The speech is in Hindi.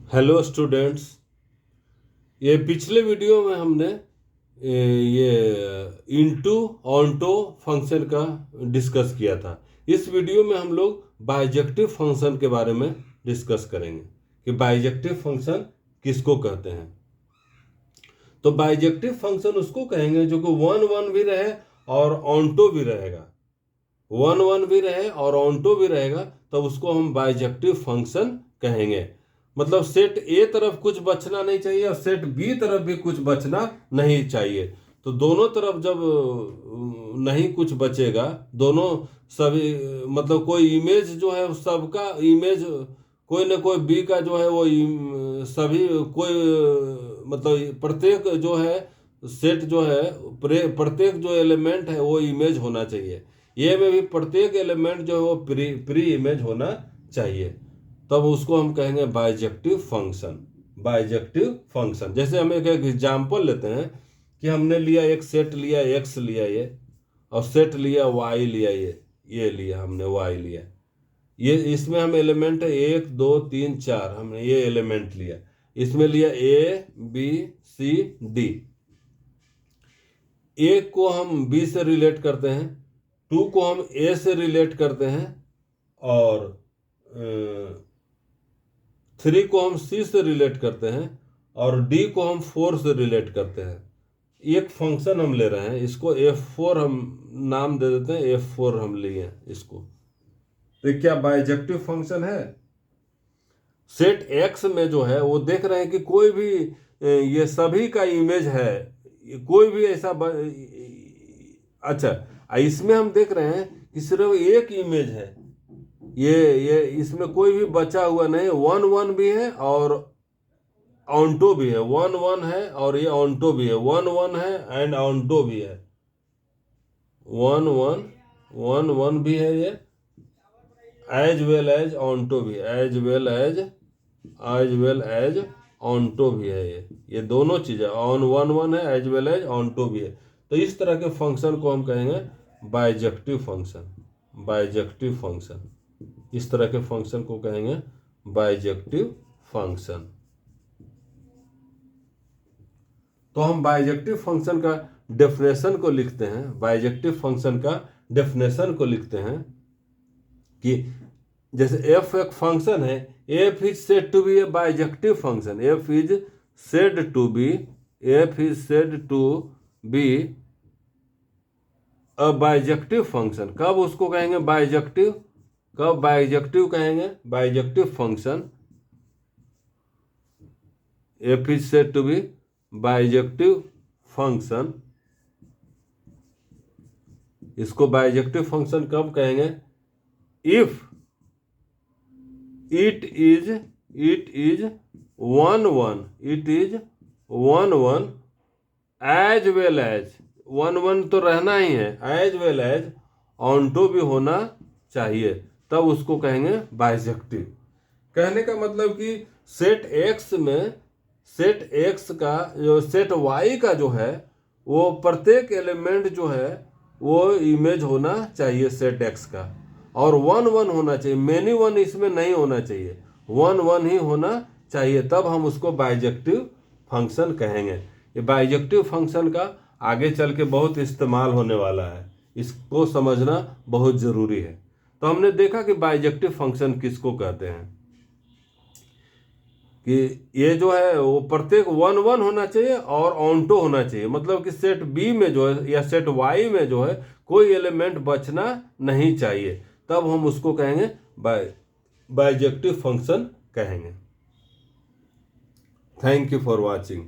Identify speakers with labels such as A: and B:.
A: Hello students. ये पिछले वीडियो में हमने ये इनटू ऑनटो फंक्शन का डिस्कस किया था। इस वीडियो में हम लोग बाइजेक्टिव फंक्शन के बारे में डिस्कस करेंगे कि बाइजेक्टिव फंक्शन किसको कहते हैं। तो बाइजेक्टिव फंक्शन उसको कहेंगे जो कि वन वन भी रहे और ऑनटो भी रहेगा। वन वन भी रहे और ऑनटो भी रहेगा तब उसको हम बाइजेक्टिव फंक्शन कहेंगे। मतलब सेट ए तरफ कुछ बचना नहीं चाहिए और सेट बी तरफ भी कुछ बचना नहीं चाहिए। तो दोनों तरफ जब नहीं कुछ बचेगा, दोनों सभी मतलब कोई इमेज जो है सबका इमेज कोई ना कोई बी का जो है वो सभी कोई मतलब प्रत्येक जो है सेट जो है प्रत्येक जो एलिमेंट है वो इमेज होना चाहिए। ये में भी प्रत्येक एलिमेंट जो है वो प्री इमेज होना चाहिए। तब उसको हम कहेंगे बाइजेक्टिव फंक्शन। बाइजेक्टिव फंक्शन जैसे हम एक एग्जांपल लेते हैं कि हमने लिया एक सेट लिया एक्स लिया ये और सेट लिया वाई लिया ये लिया हमने वाई लिया। ये इसमें हम एलिमेंट है 1 2 3 4 हमने ये एलिमेंट लिया। इसमें लिया ए बी सी डी। एक को हम बी से रिलेट करते हैं, 2 को हम ए से रिलेट करते हैं और 3 को हम सी से रिलेट करते हैं और डी को हम 4 से रिलेट करते हैं। एक फंक्शन हम ले रहे हैं, इसको F4 हम नाम दे देते हैं, F4 हम लिए इसको। तो क्या बाइजेक्टिव फंक्शन है? सेट एक्स में जो है वो देख रहे हैं कि कोई भी ये सभी का इमेज है, कोई भी ऐसा अच्छा इसमें हम देख रहे हैं कि सिर्फ एक इमेज है। ये इसमें कोई भी बचा हुआ नहीं, वन वन भी है और ऑनटो भी है। वन वन है और ये ऑनटो भी है, वन वन है एंड ऑनटो भी है। वन वन वन वन भी है ये, एज वेल एज ऑनटो भी है, एज वेल एज ऑनटो भी है। ये दोनों चीजें ऑन वन वन है एज वेल एज ऑनटो भी है। तो इस तरह के फंक्शन को हम कहेंगे बाइजेक्टिव फंक्शन। बाइजेक्टिव फंक्शन, इस तरह के फंक्शन को कहेंगे बाइजेक्टिव फंक्शन। तो हम बाइजेक्टिव फंक्शन का डेफिनेशन को लिखते हैं। बाइजेक्टिव फंक्शन का डेफिनेशन को लिखते हैं कि जैसे एफ एक फंक्शन है, F is said to be a bijective function. F is said to be a bijective function. कब उसको कहेंगे बाइजेक्टिव? कब बाइजेक्टिव कहेंगे? Bijective function F is said to be bijective function. इसको बाइजेक्टिव फंक्शन कब कहेंगे? If it is one one as well as, one one तो रहना ही है, एज वेल एज ऑनटो भी होना चाहिए, तब उसको कहेंगे बाइजेक्टिव। कहने का मतलब कि सेट एक्स में सेट एक्स का जो सेट वाई का जो है वो प्रत्येक एलिमेंट जो है वो इमेज होना चाहिए सेट एक्स का, और वन वन होना चाहिए, मेनी वन इसमें नहीं होना चाहिए, वन वन ही होना चाहिए, तब हम उसको बाइजेक्टिव फंक्शन कहेंगे। ये बाइजेक्टिव फंक्शन का आगे चल के बहुत इस्तेमाल होने वाला है, इसको समझना बहुत ज़रूरी है। तो हमने देखा कि बाइजेक्टिव फंक्शन किसको कहते हैं कि ये जो है वो प्रत्येक वन वन होना चाहिए और ऑनटो होना चाहिए। मतलब कि सेट बी में जो है या सेट वाई में जो है कोई एलिमेंट बचना नहीं चाहिए, तब हम उसको कहेंगे बाइजेक्टिव फंक्शन कहेंगे। Thank you for watching.